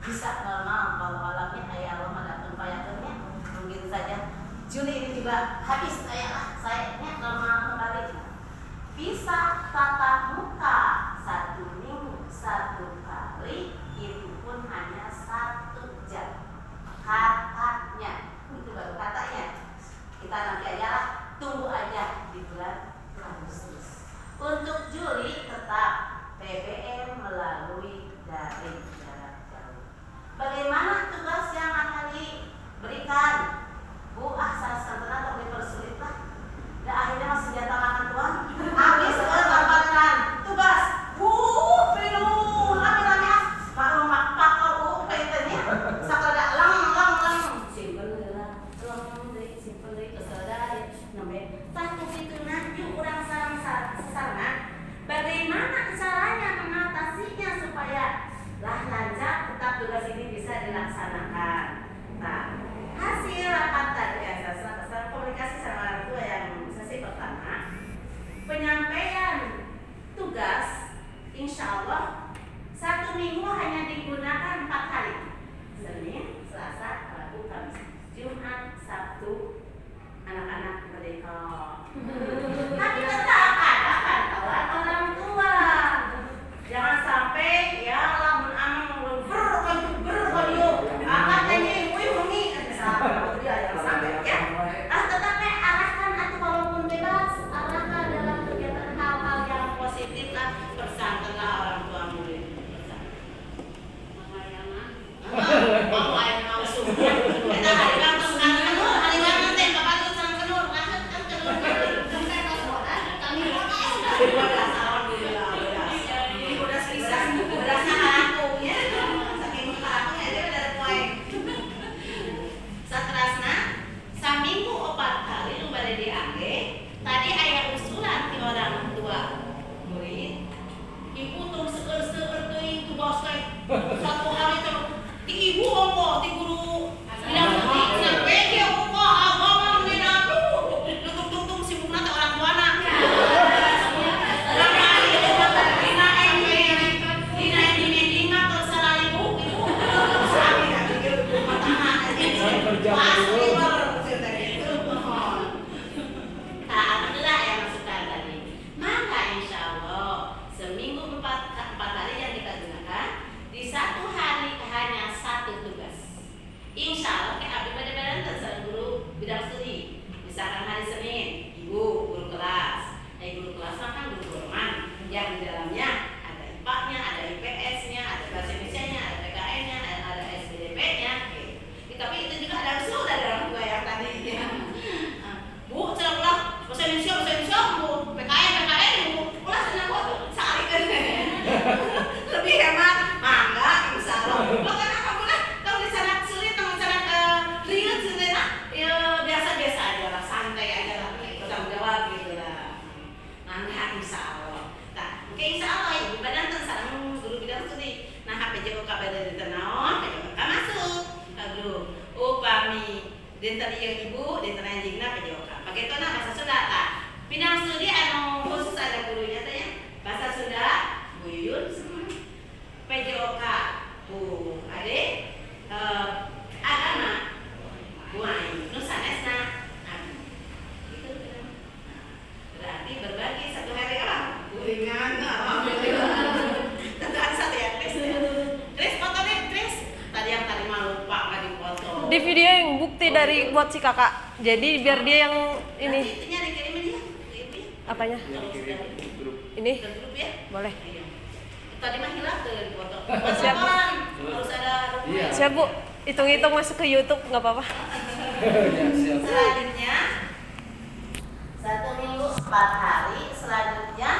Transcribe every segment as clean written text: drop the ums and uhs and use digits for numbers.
bisa normal kalau alamnya ayah Allah mendatang payakannya mungkin saja Juli ini juga habis sayangnya normal kembali. Bisa tatap muka 1 minggu 1 kali, itu pun hanya 1 jam katanya. Itu baru katanya. Kita nanti aja lah, tunggu aja di bulan Agustus. Untuk Juli tetap PBM melalui daring jarak jauh. Bagaimana tugas yang akan diberikan? Bu, santan atau dipersulit lah. Dan akhirnya masih senjata makan Tuhan. Habis gambarkan tugas. Penuh rame-rame maklum pakor pengennya. Saklada lang. Simple lah. Simple deui kesadar nembe. Tah kupikeuna yuk urang sareng sesarna. Bagaimana caranya mengatasinya supaya lancar tetap tugas ini bisa dilaksanakan. Nah, hasil rapat tadi komunikasi sama orang tua yang sesi pertama, penyampaian tugas insya Allah 1 minggu hanya digunakan 4 hari, Senin, Selasa, Rabu, Kamis, Jumat, Sabtu, anak-anak merdeka. Tapi tetap ada pantauan orang tua. Jangan sampai ya lamun amang berkoyo angkat aja wengi sampai dia yang sampai ya. Tetapi arahkan atau walaupun bebas, arahkan dalam kegiatan hal-hal yang positif lah, bersangkalah orang tua murid. Mau air mau sumber. Kita hari langsung hari langsung teh kapan tuh sang kenur, kan kenur. Kami beras alhamdulillah beras. Ini beras pisang, berasnya karakung ya. Saking karakung ya dia dari poe. Satrasna saminggu 4 kali nu bade diangge. Tadi aya usulan ti orang tua murid. Ibu tong seueur-seueur teuing tugas teh. 1 hari teh ti ibu ongko ti guru bilang sampai dia ongko abang mina tuh tung sibukna teh orang tuana. Alhamdulillah yang masukkan tadi. Maka insya Allah seminggu 4 hari yang kita gunakan, di 1 hari hanya 1 tugas. Insya Allah kayak abdi pada terserah guru bidang studi. Misalkan hari Senin, ibu guru kelas. Guru kelas kan guru Burman yang di dalamnya ada IPA-nya, ada IPS-nya, ada bahasa Indonesia-nya, ada PKN-nya, ada SBDP-nya. Tapi itu juga ada usul dari orang tua yang tadi ya. Bu, celah bahasa Indonesia, Bu, PKN, Bu, ulah senang kok, sekali kan. Lebih hemat, mangga, insya Allah. Bahkan kamu lah, kalau di sana sulit, kalau di sana riut, ya biasa-biasa aja lah, santai aja lah, bertanggung jawab gitu lah. Mangga, insya Allah. Nah, oke insya Allah, ibu badan sareng guru bidang studi. Nah, HPJOK pada di tenawan, PJOK masuk. Aduh, upami dinten ieu ibu, dinten anjingna PJOK. Pagetona bahasa Sunda tah. Bidang studi anu khusus ada gurunya teh ya. Bahasa Sunda Bu Yuyun, PJOK Bu Ade, agama Bu Ain, nu sanesna Abi. Gitu kan. Berarti berbagi 1 hari apa? Guringan, alhamdulillah. Tentu ada 1 ya, Tris foto deh, Tris. Tadi yang tadi malu lupa nggak dipoto. Di video yang bukti dari buat si kakak. Jadi biar dia yang ini. Nanti itunya dikirimin dia. Apanya? Ini? Ke grup ya? Boleh. Iya. Tadi mah hilang tuh di foto. Siap, Bu. Harus ada dokumen. Siap, Bu. Hitung-hitung masuk ke YouTube nggak apa-apa. Selanjutnya 1 minggu 4 hari. Selanjutnya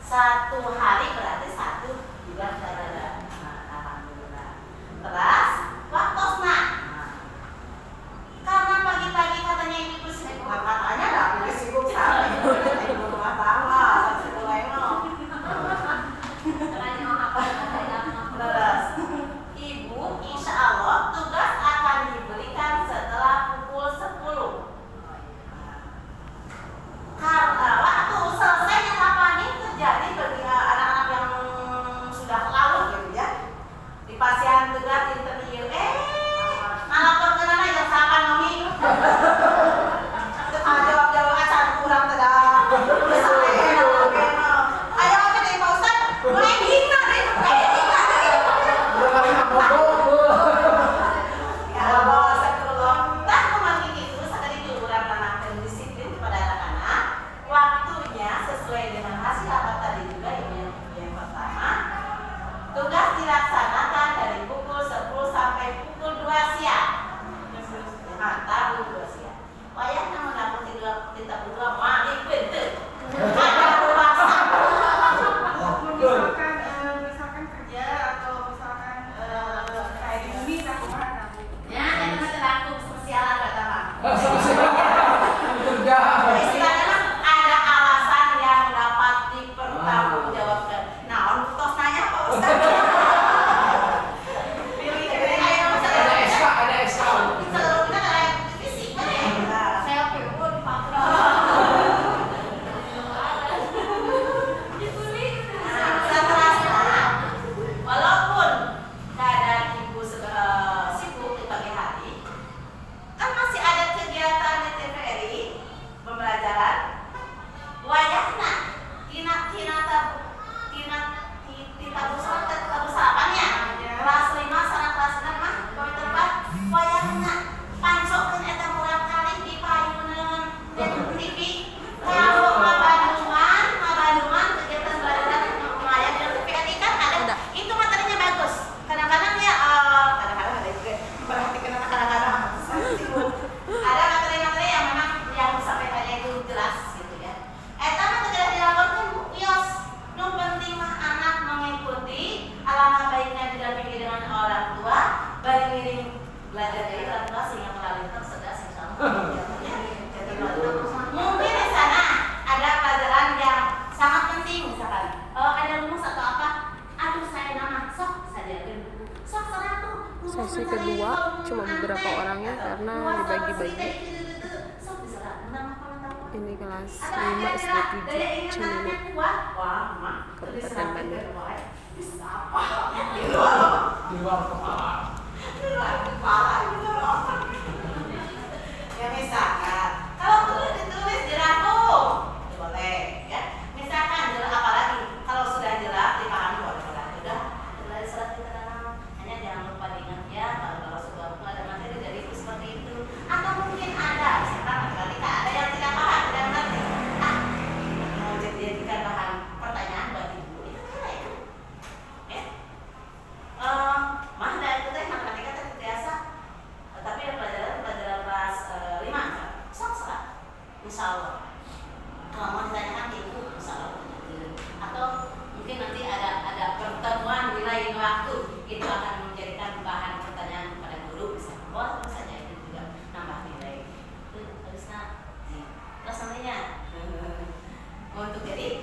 1 hari berarti 1 juga ada. Alhamdulillah. Terus waktosna. Karena pagi-pagi katanya ini bersih, katanya nggak boleh sibuk sampai rumah tangga, terus ibu insya Allah tugas akan diberikan setelah pukul 10. Karena waktu selesainya kapan ini terjadi bagi anak-anak yang tugas interview. Malah perkenalan aja sama mami. Jawab acan kurang tidak. Ayo apa deh Pak Ustaz? Mulai hina deh. Ya Allah, astagfirullah. Tak memang itu sekali liburan tanamkan disiplin kepada anak-anak. Waktunya sesuai dengan hasil apa tadi juga yang pertama. Tugas dilaksanakan dari pukul 10 sampai pukul 2 siang. Tahu 2 siang. Wayahnya mendapat kita berdua mari bentuk. Ada puasa. Misalkan kerja atau misalkan kayak di bumi tak kemana? Ya, itu macam aku spesial kata Pak. Kerja. Istilahnya ada alasan yang dapat dipertanggungjawabkan. Nah, untuk tos nanya Pak Ustaz. Pilih ayo Ada SK, ada SK. Kalau kita kayak fisik kan ya. Saya pun Pak. Nah, setelahnya, walaupun keadaan ibu sibuk di pagi hari, kan masih ada kegiatan di TVRI pembelajaran. Wayahna kita bersamaannya kelas 5 sana kelas 6 mah komputer 4 wayahna pancokeun eta murah kali di payuneun TV kalau Bandungan kegiatan belajar lumayan di TVRI kan ada itu materinya bagus kadang-kadang ya kadang-kadang ada juga perhatikan kadang-kadang sibuk ada materi-materi yang memang yang disampaikannya itu jelas gitu ya eta mah tidak dilaporkan Bu Yos nu penting mah anak mengikuti alangkah baiknya didampingi dengan orang tua bari ngiring belajar dari orang tua sehingga melalui cerdas insyaallah jadi mungkin di sana ada pelajaran yang sangat penting misalkan ada rumus atau apa aduh saya nama sok saja sok satu Sesi kedua cuma beberapa orangnya karena dibagi-bagi. Ini kelas 5 SD 7 Cimulu, Kabupaten Bandung. Di luar kepala. Ya misalkan kalau perlu ditulis dirangkum boleh ya misalkan jelas apalagi kalau sudah jelas dipahami boleh sudah dari surat kita dalam hanya jangan lupa diingat ya kalau sudah ada materi dari itu seperti itu atau mungkin ada misalkan ketika ada yang tidak paham tidak mengerti mau jadikan bahan pertanyaan buat ibu itu kira itu ya mah dari itu teh matematika teh biasa tapi yang pelajaran kelas 5 sok insya Allah kalau mau ditanyakan ibu insya Allah atau mungkin nanti ada pertemuan di lain waktu itu akan menjadikan bahan pertanyaan kepada guru bisa boleh saja itu juga nambah nilai itu harusnya terus nantinya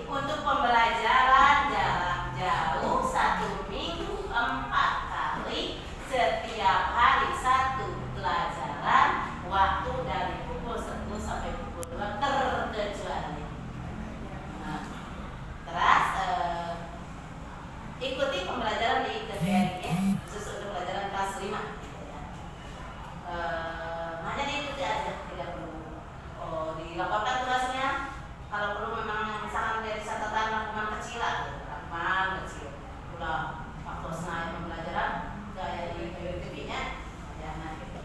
untuk pembelajaran jarak jauh 1 minggu 4 kali setiap hari 1 pelajaran waktu dari pukul 10 sampai pukul 2 terkecuali. Nah, terus ikuti pembelajaran di TVRI ya, khusus untuk pelajaran kelas 5 gitu ya. Hanya diikuti aja, tidak perlu dilaporkan tugasnya. Kalau perlu memang misalkan dari catatan rangkuman kecil lah, rangkuman kecil. Udah waktu sengaja pembelajaran kayak di TV-nya, jangan gitu.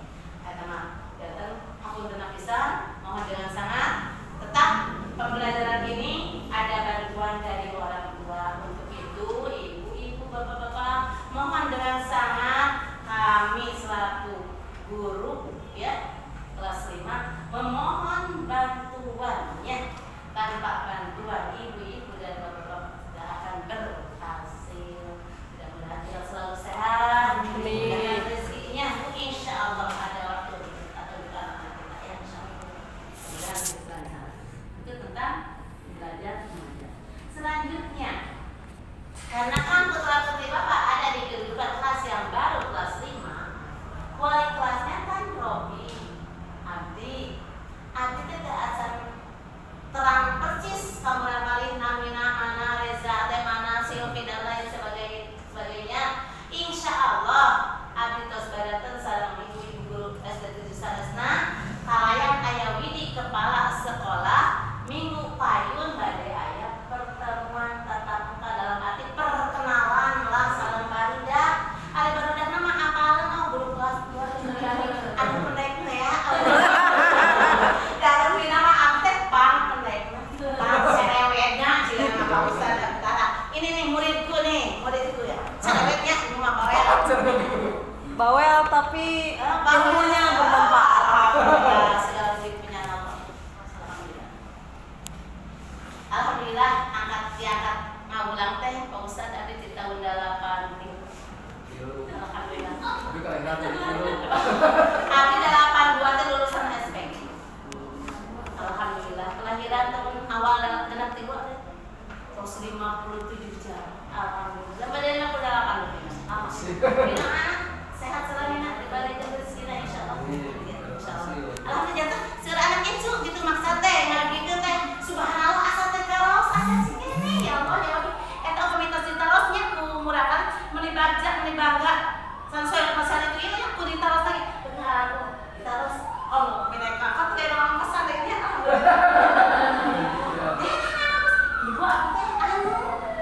Mah datang aku benar pisan, mohon dengan sangat tetap pembelajaran ini ada bantuan dari orang tua untuk itu ibu-ibu bapak-bapak mohon dengan sangat kami bawel tapi ilmunya Alhamdulillah. bermanfaat. Alhamdulillah, segala puji punya Allah. Alhamdulillah. Alhamdulillah, diangkat ngabulang teh Pak Ustadz ada di tahun 8. Alhamdulillah. Tapi kalau enggak dulu. Abi 82 teh lulusan SPG. Alhamdulillah. Kelahiran tahun awal genap 3 teh. Terus 57 jam. Alhamdulillah. Badannya udah 80. Bina sehat selalu nak dibalik rezeki insyaallah. Insyaallah. Alhamdulillah tuh seurang anak itu gitu maksud teh ngagikeun teh subhanallah asa teh karos asa sigini ya Allah ya Rabbi. Eta pamitos ditarosnya ku murakan meuli bagja meuli bangga. Sampai masalah itu ya ku ditaros lagi. Benar aku ditaros. Oh, menek kakak teh orang pesan deh ya. Ibu aku teh anu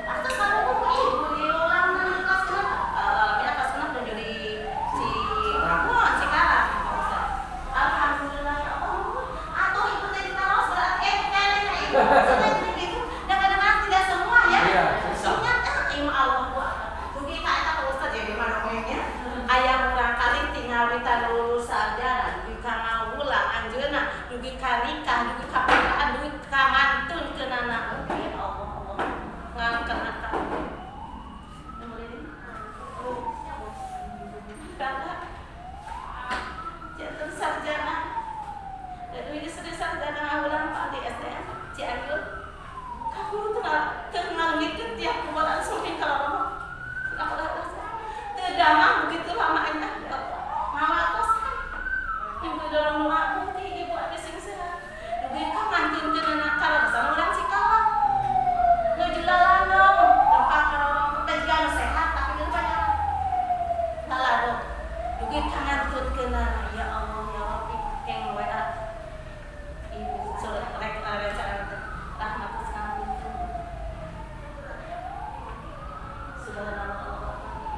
atau kamu ibu di orang kelas kenapa? Kelas kenapa jadi si si Kara. Alhamdulillah ya Allah. Atau ibu teh ditaros berarti kayaknya ibu sudah gitu. Dan kadang-kadang tidak semua ya. Ingat ilmu Allah buat. Mungkin kita Pak Ustaz ya gimana ngomongnya? Ayam urang kali tinggal kita lulus sarjana, dugi ka ngawulang anjeunna, dugi ka nikah, dugi ka pernikahan, dugi ka mantun keunana. Ya Allah, Allah. Ngangkat akal. Jatuh sarjana. Dan dugi sedih sarjana ngawulang Pak di STM Cianjur. Kamu tengah ngikut tiap kumaha langsung ke kalau Damang begitu lamanya mama kosan ibu dorong doa putih ibu ada sing sehat dugi ka mantun teu anak kala sana urang Cikalang nuju lalandong doa ka teh juga sehat tapi keur banyak lalandong dugi ka mantun keunana ya Allah ya Rabbi keng WA ibu surat rek rahmat sekali subhanallah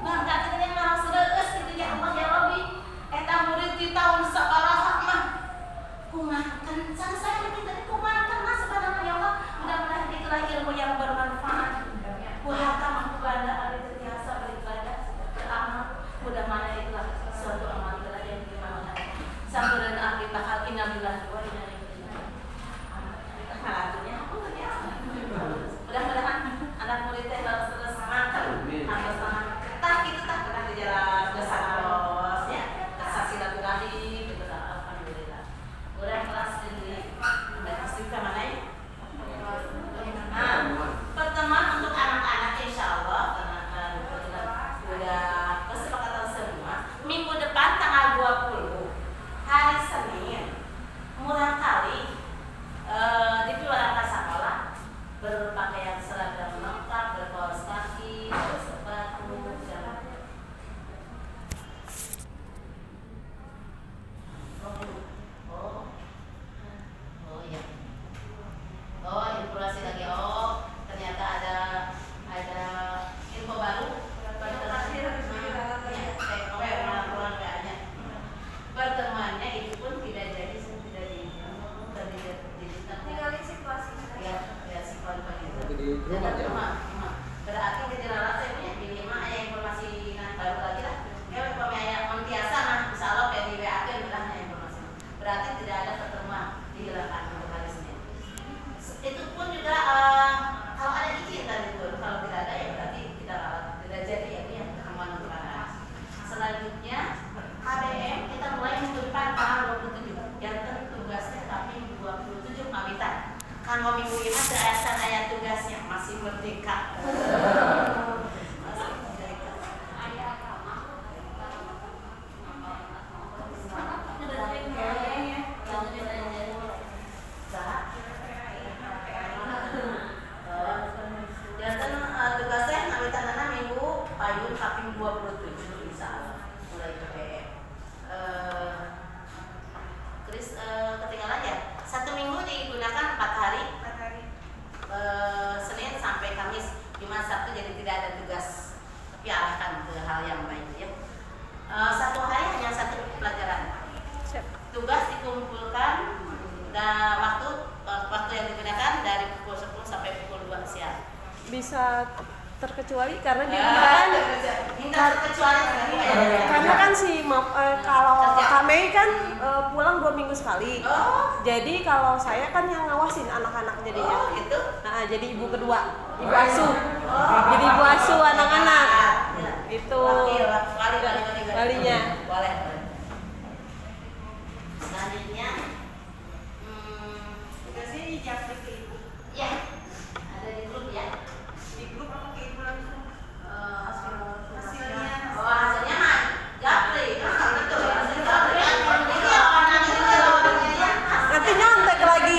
bangga dengan maha seueus kitu ya Allah ya Rabbi eta murid di tahun sabaraha mah kumakan sang saya lebih dari kumakan mah subhanallah ya Allah mudah-mudahan itulah ilmu yang bermanfaat ku harta mah ku banda ari terbiasa beribadah beramal mudah-mudahan itulah suatu amal itulah yang diterima sampeureunt abdi takal innalillahi wa inna ilaihi raji'un halatunya mudah-mudahan anak murid teh terus mantap harus semangat tah gitu tah pernah di jalan ke Sanaros ya ke silaturahmi gitu lah alhamdulillah urang kelas di masjid ka mana ya pertemuan untuk anak-anak insyaallah karena udah kesepakatan semua minggu depan tanggal 20 hari Senin murah kali di keluarga sekolah berpakaian seragam lengkap berkaos kaki bersepatu informasi lagi ternyata ada info baru pertemuannya itu pun tidak jadi tinggalin situasi ya simpel itu berarti kejelas saya punya ini mah ada informasi baru lagi lah ya pemaya biasa nah misalnya kayak di WA kan bilangnya informasi berarti tidak ada pertemuan dihilangkan untuk hari Senin itu pun juga kalau ada izin tadi itu kalau tidak ada ya berarti kita tidak jadi ya punya pertemuan untuk anak selanjutnya HBM kita mulai minggu depan tanggal 27 jantan tugasnya tapi 27 mawitan kan minggu ini ada ayat tugasnya masih merdeka tugasnya ngawitanana minggu payun kaping 27 insyaallah mulai ke PM Chris ketinggalan ya 1 minggu digunakan 4 hari Senin sampai Kamis Jumat Sabtu jadi tidak ada tugas tapi arahkan ke hal yang lain ya 1 hari hanya 1 pelajaran tugas dikumpulkan dan waktu yang digunakan dari pukul 10 sampai pukul 2 siang bisa terkecuali karena dia kan terkecuali karena kan kebetulan sih kalau Kerja. Kak Mei kan pulang 2 minggu sekali. Oh, Jadi kalau saya kan yang ngawasin anak-anak jadinya. oh gitu. Nah, jadi ibu kedua, ibu asuh. Jadi ibu asuh anak-anak. Ya. Itu Wali. walinya. Boleh. Selanjutnya, Tugasnya dijapri ke ibu. ya ada di grup ya. Di grup apa ke ibu langsung? Hasilnya. Oh, hasilnya mah japri. Betul. Hasilnya japri. Ini orang ini Nanti nyontek lagi.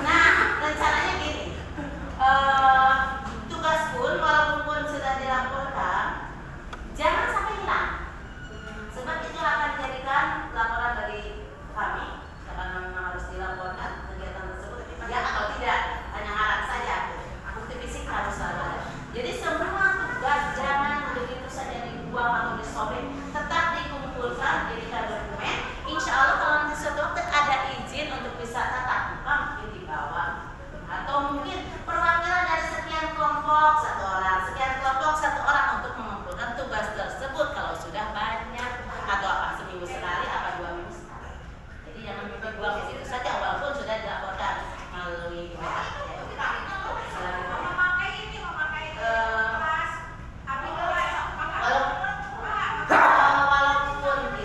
Nah, rencananya gini. Tugas pun walaupun sudah dilaporkan, jangan sampai hilang. Sebab itu akan dijadikan laporan dari kami karena memang harus dilaporkan kegiatan tersebut ya atau tidak, hanya ngarang saja. Bukti fisik harus selalu ada. Jadi semua tugas jangan begitu saja dibuang atau disobek, tetap dikumpulkan jadikan dokumen. Insya Allah kalau nanti suatu waktu ada izin untuk bisa tatap muka mungkin dibawa, atau mungkin perwakilan dari sekian kelompok satu orang, sekian kelompok satu orang untuk mengumpulkan tugas tersebut kalau sudah banyak, atau apa seminggu sekali, apa 2 minggu sekali. Jadi jangan dibuang begitu saja walaupun sudah dilaporkan melalui WA.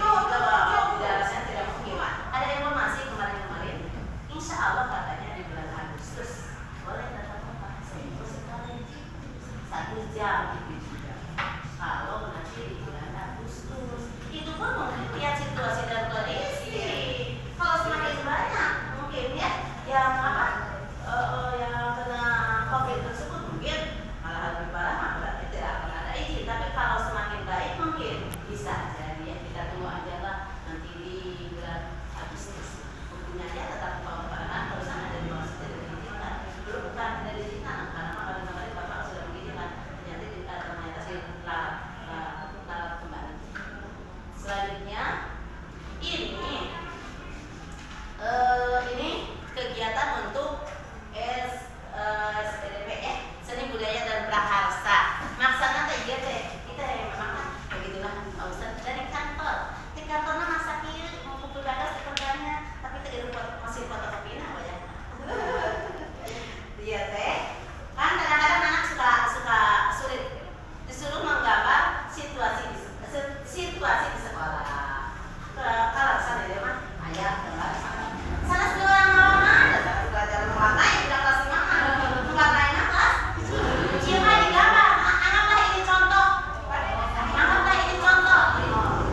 Walaupun dirasanya tidak mungkin, ada informasi kemarin-kemarin, insya Allah katanya di bulan Agustus boleh tatap muka seminggu sekali 1 jam gitu juga. Kalau nanti di bulan Agustus itu pun mungkin lihat situasi dan kondisi. Kalau semakin banyak mungkin ya yang apa yang kena COVID tersebut mungkin malah lebih parah, maka berarti tidak akan ada izin. Tapi kalau semakin baik mungkin bisa jadi ya, kita tunggu aja lah nanti di bulan Agustus. Buktinya aja tetap pengembangan perusahaan ada di bawah sudah diizinkan. Dulu bukan tidak diizinkan karena kemarin Bapak sudah mengizinkan, ternyata sih lalat kembali. Selanjutnya ini kegiatan untuk SPDP seni budaya dan prakarsa. Maksana teh ieu teh kita memang kan begitulah Pak Ustaz dari kantor. Di kantorna masa kieu mau kumpul gagas di kerjanya, tapi teh buat masih fotokopina apa ya. Iya teh. Kan kadang-kadang anak suka sulit disuruh menggambar situasi di sekolah. Kalau sana dia mah ayah gambar sana. Sana sekolah mana? Ada belajar mewarnai di kelas 5. Mewarnai kelas. Siapa digambar? Anggaplah ini contoh.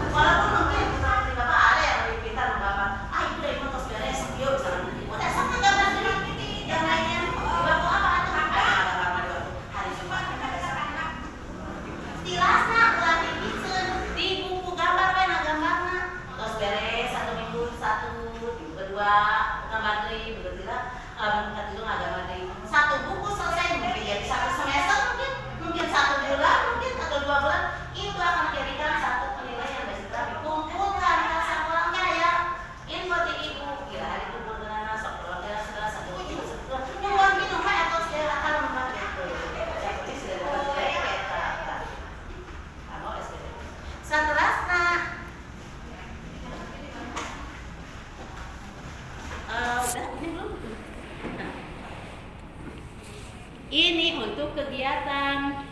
Walaupun mungkin Bapak ada yang lebih pintar menggambar. Ibu dari foto beres video misalnya. Udah sama gambar dulu. Yang lainnya di waktu apa tuh? Gambar di waktu hari Jumat. Tilasna ulah dipikeun di buku gambar we na gambarna. Terus beres 1 minggu 1, minggu kedua gambar deui, minggu ketiga gambar deui. 1 buku selesai mungkin jadi 1 semester mungkin 1 bulan mungkin atau 2 bulan itu akan menjadikan satu penilaian yang bisa dikumpulkan ke sekolahnya ya. Info di ibu kira hari kumpul dengan sok keluarga segala satu buku nyuwun minum atau segala akan memakai itu. Jadi sudah mulai kita anu SPD. Saterasna udah ini belum? Nah. Ini untuk kegiatan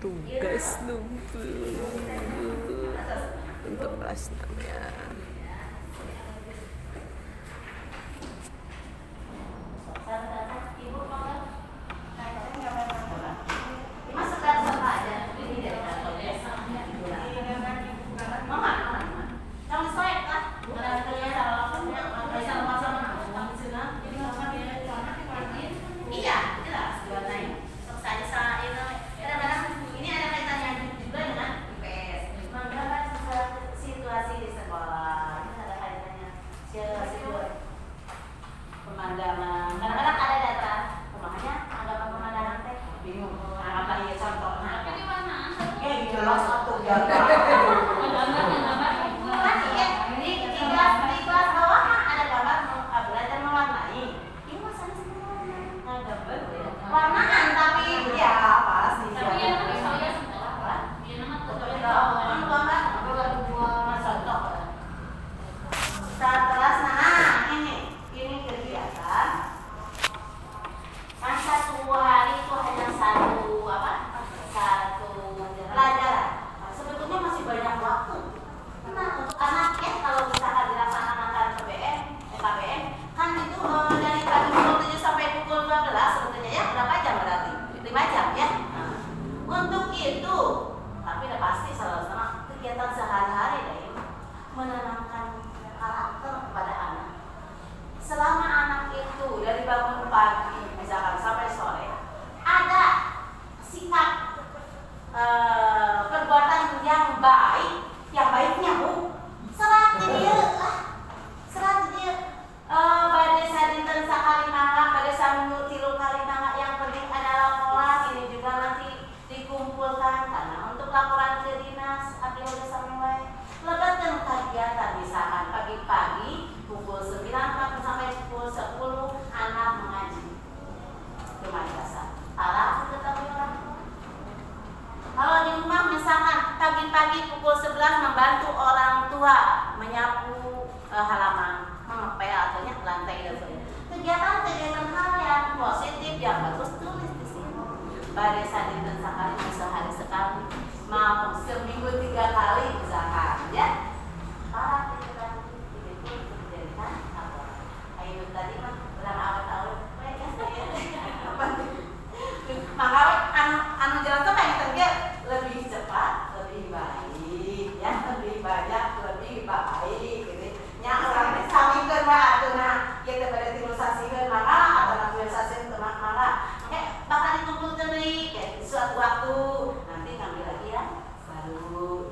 Tugas untuk kelas 6 ya. Iya, jelas diwarnai. Saja salah ini kadang-kadang ini ada kaitannya juga dengan IPS. Menggambar situasi di sekolah. kelas atau biar kan di kelas bawah kan ada gambar belajar mewarnai. Ini masanya semua gambar warnaan tapi ya pasti. Tapi yang saya apa? Dia nama setelah ini kegiatan kan satu hari itu hanya satu pelajaran. Sebetulnya masih banyak waktu. Nah, untuk anak ya kalau misalkan dilaksanakan KBM kan itu dari pagi pukul 7 sampai pukul 12 sebetulnya ya berapa jam berarti? 5 jam ya. Nah, untuk itu tapi udah pasti sama kegiatan sehari-hari deh menanamkan karakter kepada anak. Selama anak itu dari bangun pagi misalkan sampai sore ada sikap perbuatan yang baik, yang baiknya bu serati dia badai sadinten sakali mangga badai saminggu 3 kali mangga. Yang penting ada laporan ini juga nanti dikumpulkan karena untuk laporan ke dinas abdi udah sampai lebatkan kegiatan misalkan pagi-pagi pukul 9 sampai pukul 10 anak mengaji ke madrasah. Alah tetapi orang tua. Kalau di rumah misalkan pagi-pagi pukul 11 membantu orang tua menyapu halaman, mengepel atau lantai dan sebagainya. Kegiatan-kegiatan hal yang positif yang bagus tulis di sini. Badai sadinten sakali sehari sekali, mau seminggu 3 kali misalkan ya. Para kegiatan itu dijadikan apa? Ayo tadi mah berang awet-awet, maka anu jalan tuh kayak kerja lebih cepat, lebih baik, ya lebih banyak, lebih baik, gitu. Yang orangnya sami kerja, tuh nah, kita pada timulisasi maka atau naturalisasi teman maka, kayak bakal dikumpul teri, kayak suatu waktu nanti ngambil lagi ya, baru.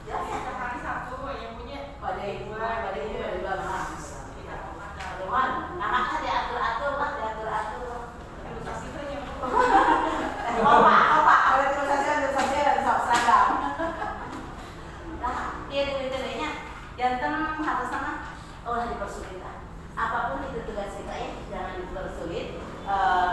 Jelas ya? Hari Sabtu yang punya Pada itu dari mana? Teman, namanya diatur-atur lah, diatur-atur. Opa, kalau naturalisasi dan seragam. Nah, dia detailnya jantan harus sama. Dipersulit lah. Apapun itu tugas kita ya, jangan dipersulit.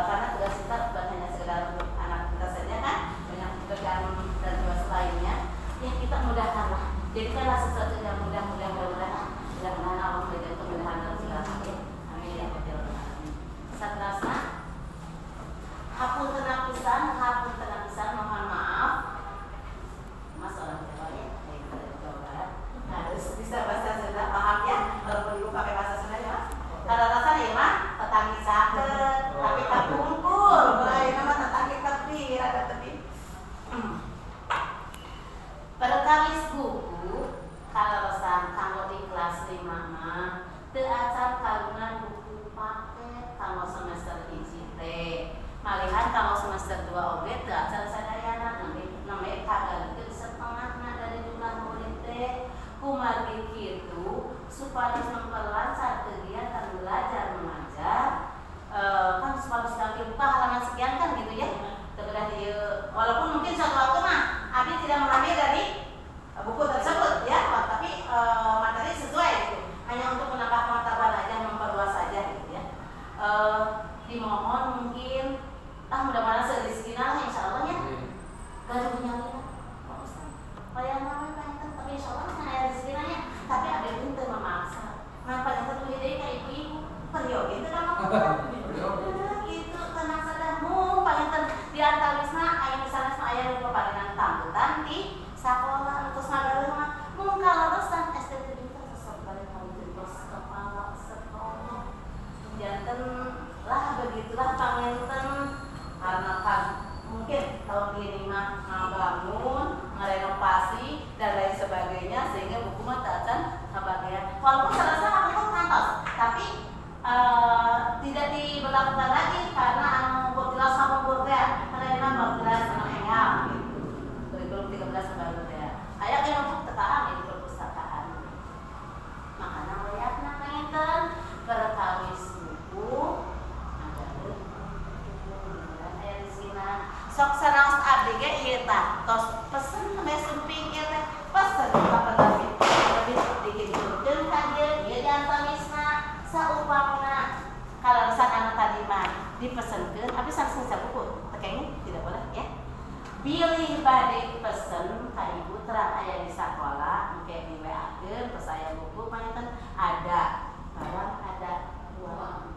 Karena tugas kita bukan hanya sekedar untuk anak kita saja kan, banyak pekerjaan dan tugas lainnya. Ya kita mudahkanlah. Jadikanlah sesuatu yang mudah-mudahan mudah-mudahan Allah memberikan kemudahan dalam segala hal. Amin ya rabbal alamin. Satrasna hapun tenang pisan, mohon maaf. Mas orang Jawa ya, dari Jawa Barat. Harus bisa bahasa Sunda, paham ya? Walaupun ibu pakai bahasa Sunda ya mas. Kalau rasanya ya mas, tetanggi sakit, tapi tak kumpul. Mulai nama tetanggi tapi, ada tapi. Perkawis buku, kalau pesan kanggo di kelas 5 mah, teu acan kagungan buku paket kanggo semester 1 teh. Malihan kalau semester 2 oge teu acan sadayana name kagalikeun setengahna dari jumlah murid teh. Kumargi kitu supaya memperlancar kegiatan belajar mengajar. Kan supaya sekali buka halaman sekian kan gitu ya. Terus walaupun mungkin suatu waktu mah Abi tidak mengambil dari buku tersebut ya, tapi materi sesuai gitu. Hanya untuk menambah pengetahuan aja, memperluas saja gitu ya. Dimohon mungkin mudah-mudahan serizkina lah insya Allah ya. Gak ada punya kita. Kayak namanya pengen tapi insya Allah kan ada rezekina ya. Tapi ada yang itu memaksa. Manfaatnya satu ide kayak ibu-ibu. Periode itu kan gitu tenang sadahmu paling di antawisna aya misalnya aya nu paparingan tambutan di sakola terus ngagaleuh mun kalorosan SD itu sesok balik lagi terus kepala sekolah. Janten lah begitulah panginten karena kan mungkin tahun ini mah ngebangun, ngerenovasi dan lain sebagainya sehingga buku mah akan kebagian. Walaupun selesai aku tuh kantos, tapi tidak diberlakukan lagi karena anu berjelas sama berda, karena berjelas sama engam gitu. Kurikulum 13 baru ya. Aya yang untuk tekanan di perpustakaan. Makanya melihatna pengen berkawis buku ada sok sanaos abdi abdi ge ieu tah tos pesen me sumping ieu teh pesen ka David dikirimkeun ka dieu ieu diantamisna saupamna kalarsan anu tadi mah dipesenkeun abdi sanes buku tekeng tidak boleh ya. Pilih bade pesen ka ibu terang aya di sakola engke di WA-keun pas aya buku panten ada barang ada uang.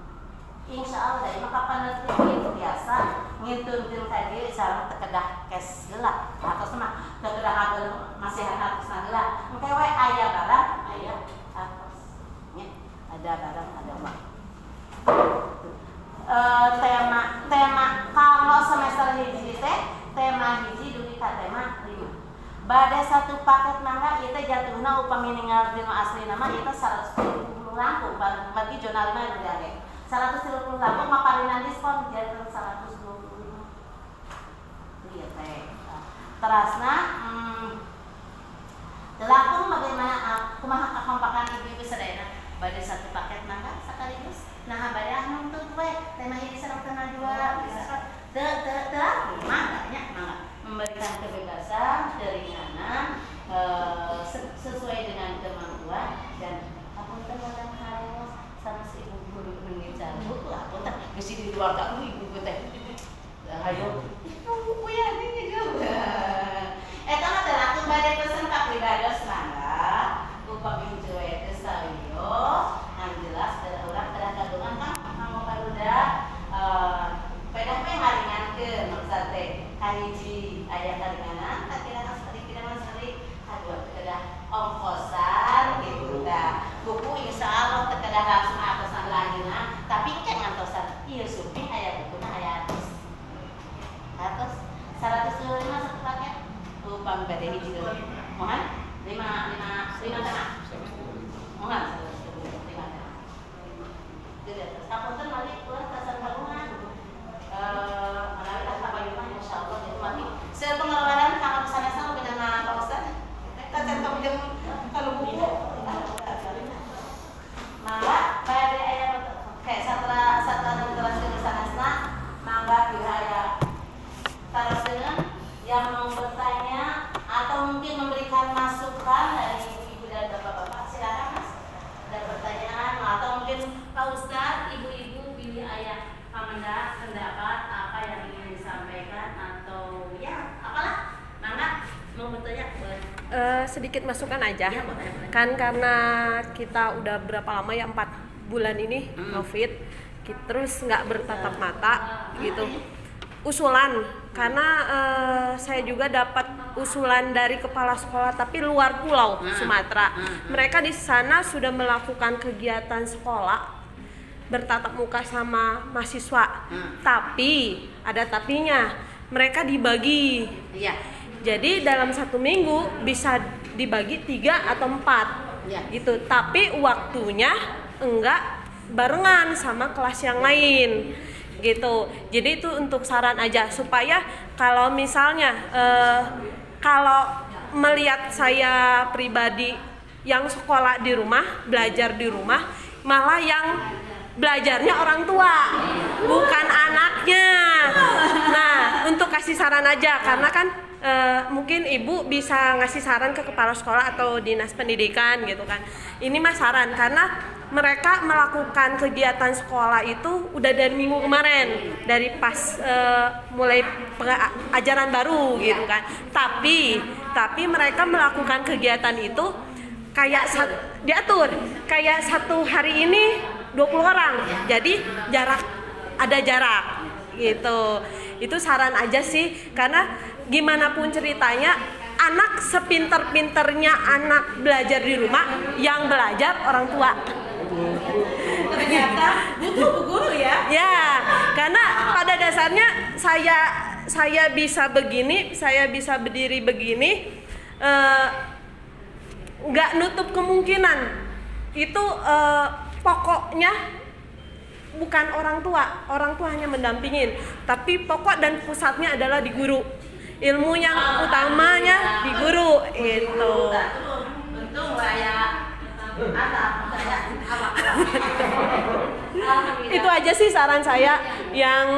Insyaallah da mah kapan nanti biasa ngintunkeun ka dieu sareng tekedah cash heula. Atos mah tekedah hageul masih hartosna heula. Engke we aya barang aya atos. Nya ada barang ada uang. Tema kalau semester hiji teh tema hiji dugi ka tema 5. Bade satu paket mangga ieu teh jatuhna upami ninggal dina aslina mah ieu teh 130 langkung bagi jurnal mah nu diage. 130 langkung maparinan diskon jadi 125. Ieu teh. Terasna langkung bagaimana kumaha kakompakan ibu-ibu sadayana bade satu paket mangga sakaligus. Nah, bade nuntut we tema hiji sareng tema 2 bisa mangga memberikan kebebasan, keringanan sesuai dengan kemampuan dan apunten wadang haremos sama si ibu guru mengicar buku apunten geus di luar ka ibu teh hayo buku ya ini juga eta mah teh langsung bade pesen ka pribados mangga upami joe teh sawios yang jelas ada urang kada kagungan kan kanggo paruda pedah mah ngaringankeun maksud teh kahiji aya karinganan kakirangan sekali kadua kedah ongkosan gitu dah buku insyaallah teu kedah langsung atosan lainna tapi engke ngantosan ieu suping aya bukuna aya atos 125 satu paket upami bade hiji dulu mohon 5 tengah mohon 5 tengah jadi sapunten mali keluar kasan bangunan menawi tak bayunan insyaallah jadi mati sepengeluaran kanggo sanesna minana Pak Ustaz eta contoh jeung kalau buku mangga bade aya kayak satra teruskeun sanesna mangga bila aya teruskeun yang mau bertanya atau mungkin memberikan masukan dari ibu dan bapak-bapak silakan Mas ada pertanyaan atau mungkin Pak Ustaz ibu-ibu pilih ayah pendapat apa yang ingin disampaikan atau ya apalah mangga mau bertanya boleh Sedikit masukan aja ya, boleh. kan karena kita udah berapa lama ya 4 bulan ini COVID terus nggak bertatap mata gitu usulan karena saya juga dapat usulan dari kepala sekolah tapi luar pulau Sumatera mereka di sana sudah melakukan kegiatan sekolah bertatap muka sama mahasiswa tapi ada tapinya mereka dibagi jadi dalam 1 minggu bisa dibagi 3 atau 4 gitu tapi waktunya enggak barengan sama kelas yang lain gitu jadi itu untuk saran aja supaya kalau misalnya kalau melihat saya pribadi yang sekolah di rumah belajar di rumah malah yang belajarnya orang tua bukan anaknya. Nah untuk kasih saran aja karena kan mungkin ibu bisa ngasih saran ke kepala sekolah atau dinas pendidikan gitu kan ini mah saran karena mereka melakukan kegiatan sekolah itu udah dari minggu kemarin dari pas mulai ajaran baru gitu kan tapi mereka melakukan kegiatan itu kayak diatur kayak 1 hari ini 20 orang jadi ada jarak gitu itu saran aja sih karena gimana pun ceritanya anak sepinter-pinternya anak belajar di rumah yang belajar orang tua ternyata butuh guru ya karena pada dasarnya saya bisa begini saya bisa berdiri begini nggak nutup kemungkinan itu pokoknya bukan orang tua hanya mendampingin tapi pokok dan pusatnya adalah di guru ilmu yang utamanya di guru itu untung ya itu aja sih saran saya yang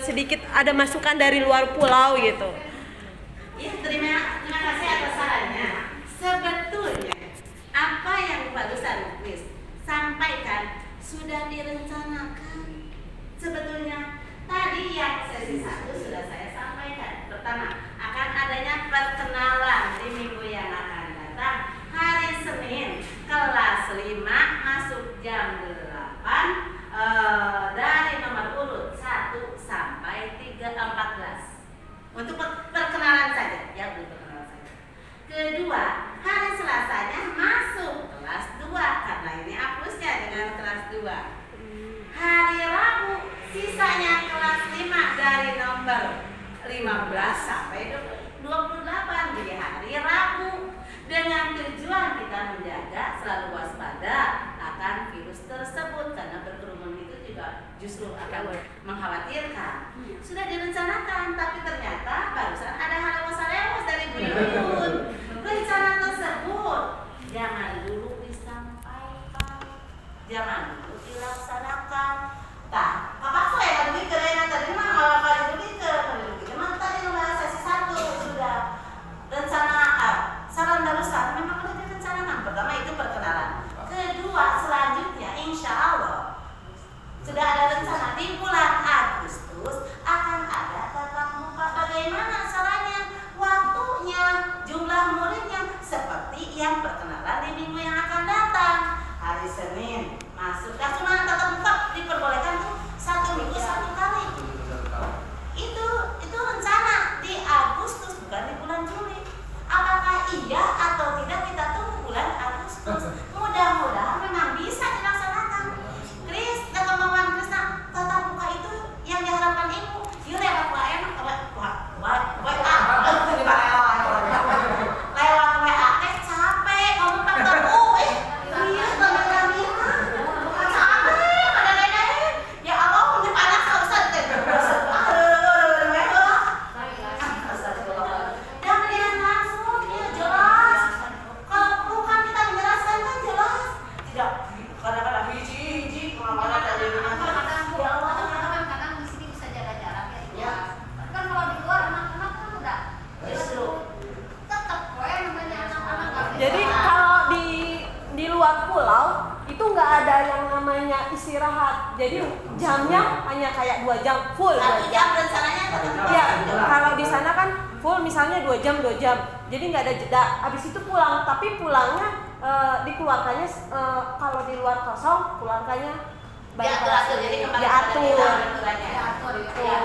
sedikit ada masukan dari luar pulau gitu. Ya, terima kasih atas sarannya. Sebetulnya apa yang barusan Chris sampaikan sudah direncanakan. Sebetulnya tadi yang sesi 1 sudah saya sampaikan. Pertama, akan adanya perkenalan di minggu yang akan datang. Hari Senin kelas 5 masuk jam 8 dari nomor urut 1 sampai 14. Untuk perkenalan saja, ya untuk perkenalan saja. Kedua, hari Selasanya masuk kelas 2 karena ini apusnya dengan kelas 2. Hari Rabu sisanya kelas 5 dari nomor 15 sampai 28 di hari Rabu, dengan tujuan kita menjaga selalu waspada akan virus tersebut karena berkerumun itu juga justru akan mengkhawatirkan. Sudah direncanakan, tapi ternyata barusan ada halewas-halewas dari Bu Yuyun. Rencana tersebut jangan dulu disampaikan, jangan dulu dilaksanakan. Tah, apa saya tadi keren tadi mah malah kali dulu memang tadi membahas sesi 1 sudah rencana saran barusan memang sudah direncanakan. Pertama itu perkenalan. Kedua, selanjutnya insya Allah sudah ada rencana di bulan Agustus akan ada tatap muka. Bagaimana caranya, waktunya, jumlah muridnya, seperti yang perkenalan di minggu yang akan datang. Hari Senin masuk, dan cuma tatap muka diperbolehkan tuh 1 minggu 1 kali. Itu rencana di Agustus, bukan di bulan Juli. Apakah iya atau tidak kita tunggu bulan Agustus. Mudah-mudahan memang bisa dilaksanakan. Chris, kemauan Krisna tatap muka itu yang diharapkan ibu. Yuk lewat WA, lewat WA teh capek, ngomong ketemu, iya teman-teman capek, pada lain-lain. Ya Allah, punya panas nggak usah deh. Dan melihat langsung, ya jelas. Kalau bukan kita menjelaskan kan jelas. Tidak, kadang-kadang hiji-hiji kemana-mana tak jadi nanti. Ya Allah. Kadang-kadang di sini bisa jaga jarak ya. Kan kalau di luar anak-anak kan udah Justru. tetap gue namanya anak-anak nggak bisa. Jadi kalau di luar pulau itu nggak ada yang namanya istirahat. Jadi jamnya hanya kayak 2 jam full. 1 jam rencananya tetap. Iya, kalau di sana kan full misalnya 2 jam 2 jam. Jadi nggak ada jeda. Habis itu pulang, tapi pulangnya dikeluarkannya kalau di luar kosong keluarkannya Diatur, jadi kembali diatur. pada aturannya. Diatur, ya. Ya.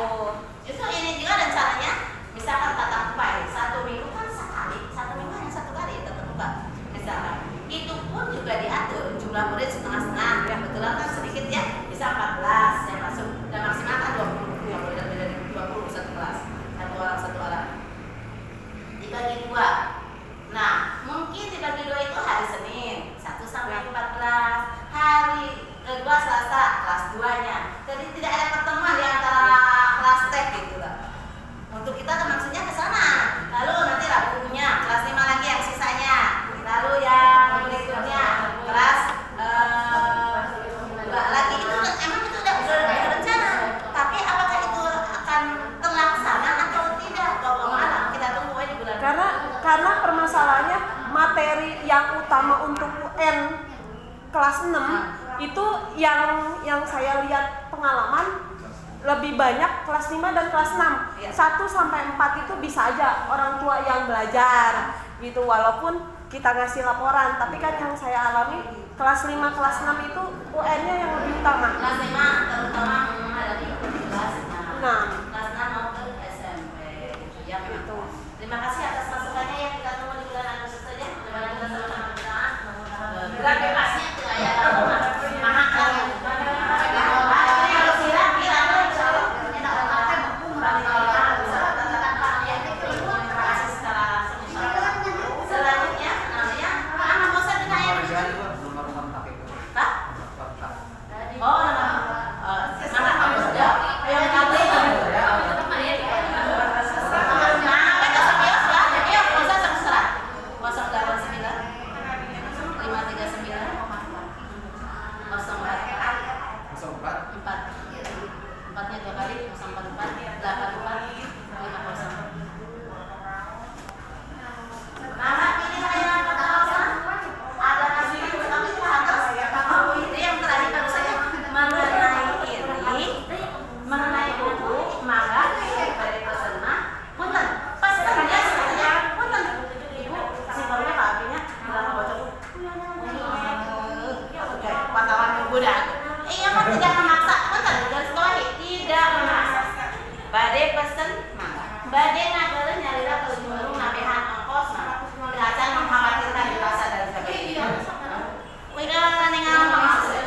Justru ini juga rencananya, misalkan tatap muka 1 minggu kan sekali, 1 minggu hanya 1 kali tatap muka. Misalkan itu pun juga diatur jumlah murid setengah-setengah. Ya kebetulan kan sedikit ya, bisa 14 yang masuk dan maksimal kan 20. Yang boleh lebih dari 20 satu kelas, satu orang. Dibagi 2. Nah, mungkin dibagi 2 itu hari Senin 1 sampai 14. Hari kedua Selasa kelas 2-nya. Jadi tidak ada pertemuan di antara kelas tek gitu lah. Untuk kita kan maksudnya ke sana. Lalu nanti Rabunya kelas 5 lagi yang sisanya. Lalu yang berikutnya kelas 2 lagi. Itu emang itu udah rencana. Tapi apakah itu akan terlaksana atau tidak? Kalau malam kita tunggu aja bulan. Karena permasalahannya materi yang utama untuk UN kelas 6 itu yang saya lihat pengalaman lebih banyak kelas 5 dan kelas 6. Iya. 1 sampai 4 itu bisa aja orang tua yang belajar gitu, walaupun kita ngasih laporan, tapi kan yang saya alami kelas 5 kelas 6 itu UN-nya yang lebih utama. Kelas 5 terutama menghadapi kelas 6. Nah, Kelas 6 mau ke SMP gitu ya. Gitu. Terima kasih atas masukannya yang kita tunggu di bulan Agustus saja. Mudah-mudahan kita sama-sama berdoa. Bulan bebasnya tuh ya. Mahal. Selanjutnya namanya anak bosan ditanya. Pak? Oh, semangat kamu sudah. Ayo kali. Nah, kita serius ya. Bade nagara nyarira ke gunung nabehan ongkos nah acan mengkhawatirkan di pasar dan sebagainya. Wira ningal maksud.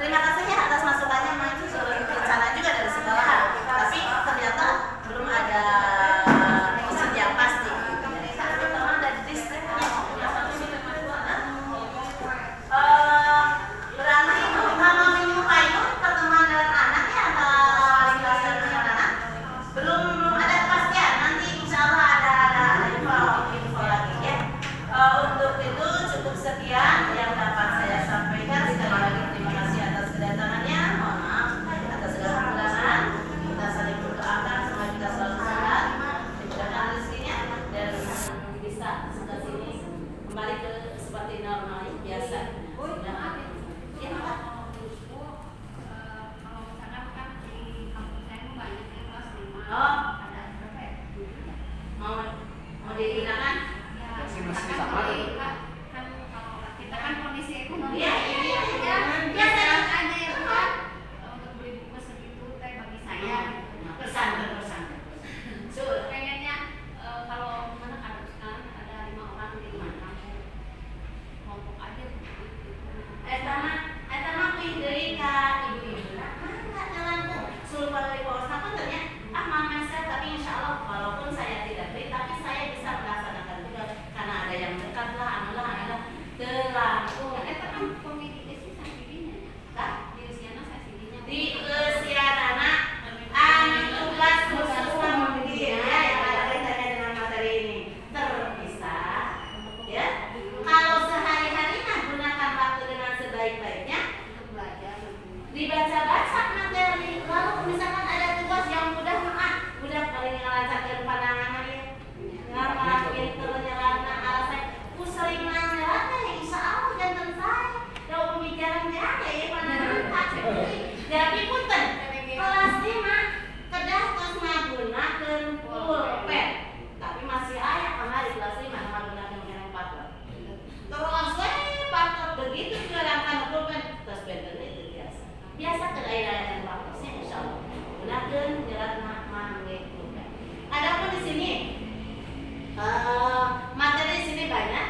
Terima kasih ya atas masukannya, maju rencana juga dari segala hal, tapi ternyata belum ada izin yang pasti. Terutama dari distriknya. Berarti kalau menyukai itu pertemuan dengan anak ya antara wali kelas dan anak-anak belum ada kepastian. Nanti insya Allah ada info lagi ya. Untuk itu cukup sekian yang dapat saya sampaikan. Sekali lagi terima kasih atas kedatangannya. Mohon maaf atas segala kekurangan. Kita saling berdoakan semoga kita selalu sehat, dimudahkan rezekinya dan bisa ke sini kembali ke seperti normal biasa. Ya, Pak. Oh, mau digunakan? Masih sama. Kita kan kondisi ekonomi. Iya. Ya, ada yang buat untuk beli buku segitu teh bagi saya. Pesan. Pengennya kalau mana ada sekarang ada 5 orang di rumah kamu kelompok aja. Etama kuih deui ka ibu-ibu. Enggak jalan tuh. Suruh dari bawah apa ternyata mama saya tapi insya Allah walaupun saya tidak beli tapi saya bisa melaksanakan juga karena ada yang dekat lah, adalah terlalu. Eta kan komedi sih sendirinya. Kak, Di usianya saya sendirinya. di usia anak tugas khusus mungkin ya yang ada kaitannya dengan materi ini terpisah ya. Kalau sehari-hari gunakan waktu dengan sebaik-baiknya, Untuk belajar. dibaca-baca materi. Lalu misalkan ada tugas yang mudah paling ngalancarkan pandangan ya. Ngapalin ternyerana alasan ku sering nanya insya Allah jantan saya jauh pembicaraan ya pandangan tak jadi punten kelas 5 kedah tos ngagunakeun pulpen tapi masih aya kamari kelas 5 ngagunakeun yang paper terus paper begitu gerakan pulpen tos benten itu biasa ke daerah yang papernya insya Allah gunakeun jalan pulpen. Adapun di sini materi di sini banyak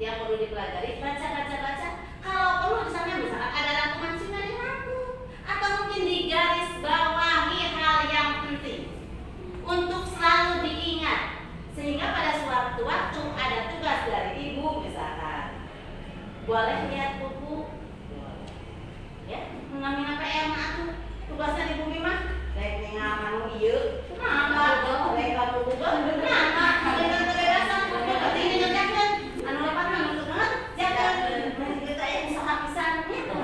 yang perlu dipelajari, baca. Kalau perlu misalkan ada rangkuman sini dirangkum atau mungkin digaris bawahi hal yang penting untuk selalu diingat sehingga pada suatu waktu ada tugas dari ibu misalkan boleh lihat buku ya mengambil apa ya tuh tugasnya ibu mimah kayak ngalaman ieu kenapa mereka buku kenapa kebebasan berarti ini ngejakeun anu lepat anu banget jakeun kita yang bisa habisan gitu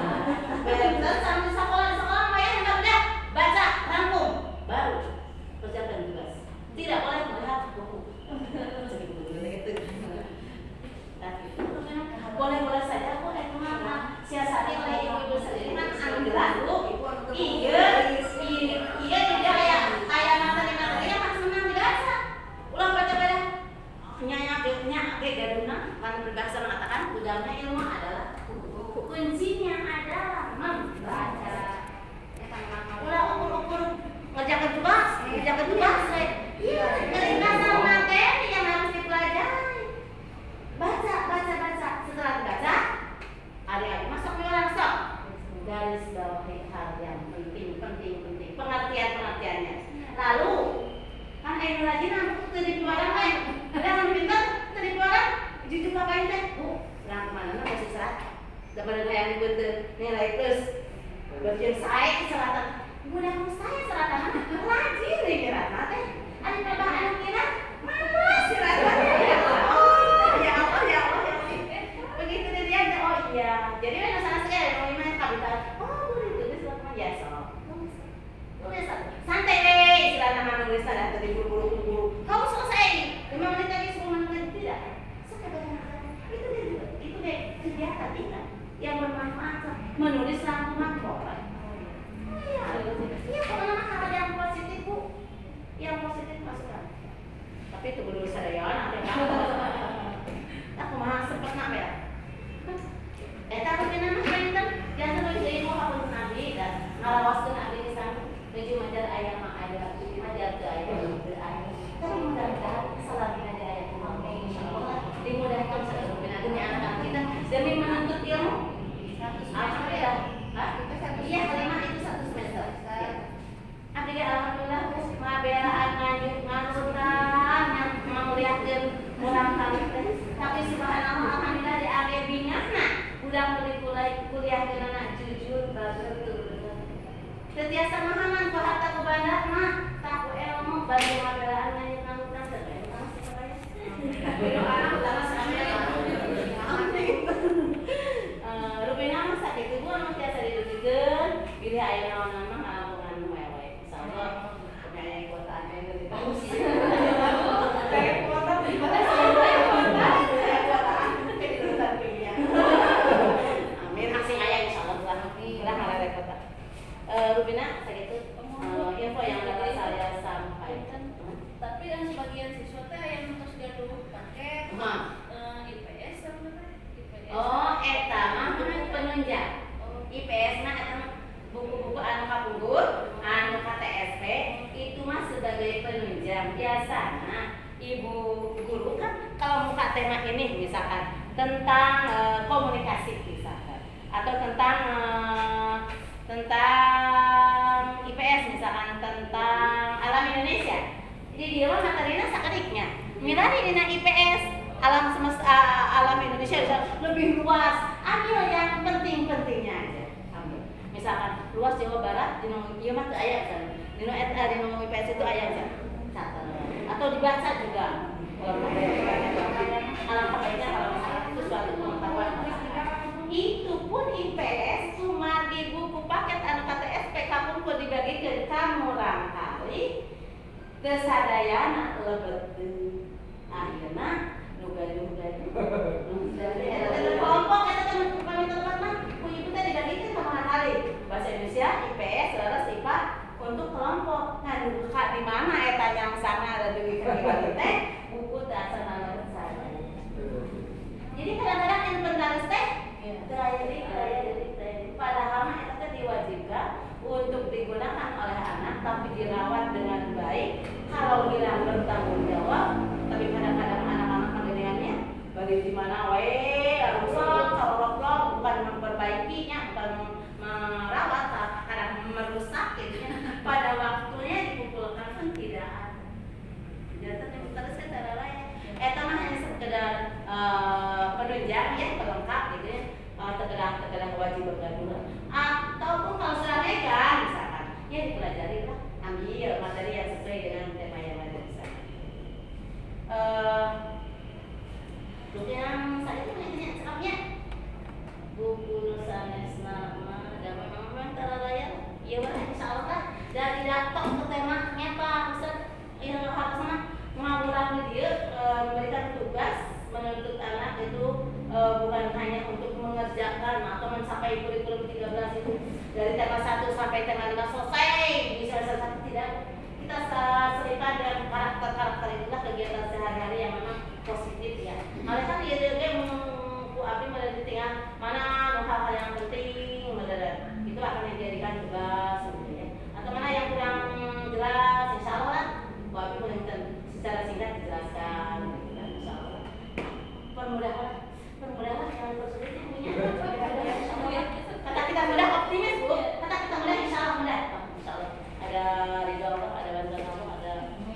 bener sampai sekolah mah ya udah baca rangkum baru kerjakan tugas tidak boleh melihat buku boleh saja kok itu mah siasati oleh ibu-ibu sendiri kan anu dilaku iya tidak kayak materi-materinya masih menang dibaca ulang baca nyanya gaduna kan berbahasa mengatakan udahnya ilmu adalah kuncinya adalah membaca ulah ukur ngerjakan tugas iya ringkasan materi yang harus dipelajari baca setelah dibaca adik-adik masuk ke langsung garis bawahi hal yang penting pengertiannya lalu kan ayo lagi nampak dari jualan udah pintar dari jualan jujur ngapain teh pulang kemana masih serat daripada yang dibentuk nilai plus bagian saya selatan mudah saya selatan rajin nih kira teh ada perubahan bisa dah tadi buru-buru. Kamu selesai 5 menit lagi, 10 menit lagi tidak. Itu deh kegiatan kita yang bermanfaat. Menulis rangkuman pola. Iya, pokoknya hal yang positif Bu, yang positif masukkan. Tapi itu dulu saya nanti aku mah sempet nak ya. Tapi nama kan yang terus ilmu apa nabi dan ngalawasin nabi di sana menuju majar ayam ada majar ke ayam ke ayam. Tapi mudah-mudahan selagi ada ayat Tuhan insyaallah dimudahkan segala benarnya anak-anak kita demi menuntut ilmu. Alhamdulillah. Iya, kalimat itu 1 semester. Abdi alhamdulillah mabelaan lanjut ngarutan yang memuliakeun urang kali teh. Tapi subhanallah alhamdulillah di age bingahna udah kuliah ke anak jujur bager setiasa mahaman ku harta ku bandar mah tak ku ilmu bagi mabelaan lanjut ngarutan terus doa utama sampai rupina mah sakitu Bu anu tiasa didugikeun pilih aya naonan mah ngapungan wewe insyaallah penyanyi kota anu di kampus kayak kota pribadi Rubina, segitu info yang dapat saya sampaikan. Tapi dan sebagian siswa teh yang terus gaduh pakai IPS sama IPS. Oh, eta mah buku penunjang. IPS mah eta buku-buku anu kapungkur, anu KTSP itu mah sebagai penunjang. Biasanya ibu guru kan kalau muka tema ini misalkan tentang komunikasi misalkan atau tentang IPS misalkan tentang alam Indonesia. Jadi dia mah materina sakediknya. Mirari dina IPS alam semesta alam Indonesia bisa lebih luas. Ambil yang penting-pentingnya aja. Ambil. Misalkan luas Jawa Barat dina ieu mah teu aya kan. Dina IPS itu aya kan. Catat. Atau dibaca juga. Alangkah baiknya kalau misalkan itu suatu pengetahuan. Itu pun IPS cuma di buku paket anu KTSP kamu pun dibagi ke kamu rangkali kesadayana lebeteuh akhirna nu gaduh-gaduh kelompok eta teman-teman mah ku ibu teh dibagikeun sama kali bahasa Indonesia IPS leres IPA untuk kelompok nah di mana eta yang sana ada duit kali teh buku dasar nalur saya jadi kadang-kadang inventaris teh padahal itu diwajibkan untuk digunakan oleh anak tapi dirawat dengan baik kalau bilang bertanggung jawab tapi kadang-kadang anak-anak milenialnya bagi di mana wae rusak corok-corok bukan memperbaikinya bukan merawat kadang merusak gitu pada waktunya dikumpulkan pun tidak ada terus cara lain eta mah hanya sekedar penunjang ya pelengkap gitu ya terkadang wajib bergaduh ataupun kalau sudah megang misalkan ya dipelajari lah ambil materi yang sesuai dengan tema yang ada di sana. Buku yang saya itu intinya cekapnya buku nusanes nama dan memang terlayar ya wah insyaallah lah dari datok ke temanya Pak Ustaz yang harusnya mengulangi dia memberikan tugas menuntut anak itu bukan hanya untuk mengerjakan atau mencapai kurikulum 13 itu dari tema 1 sampai tema 5 selesai bisa selesai tidak kita selipkan dengan karakter-karakter itulah kegiatan sehari-hari yang memang positif ya. Mereka dia menunggu api tinggal mana hal-hal yang penting itu akan dijadikan tugas gitu ya. Atau mana yang kurang jelas insyaallah Bu Abi menunjukkan secara singkat dijelaskan gitu kan insyaallah. Permudahan yang tersulit yang punya kata kita mudah optimis Bu kata kita mudah insyaallah mudah insyaallah ada ridho Allah ada bantuan Allah ada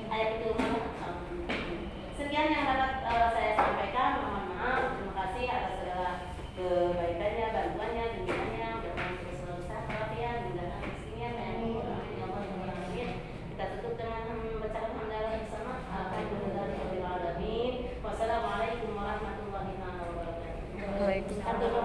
ayat petunjuk Allah. Sekian yang dapat saya sampaikan mohon maaf terima kasih atas segala kebaikannya bantuannya bimbingannya mudah-mudahan kita selalu sehat walafiat mudah-mudahan rezekinya amin ya Allah amin. Kita tutup dengan membaca hamdalah bersama alhamdulillahirabbil alamin. Wassalamualaikum warahmatullahi wabarakatuh. Waalaikumsalam.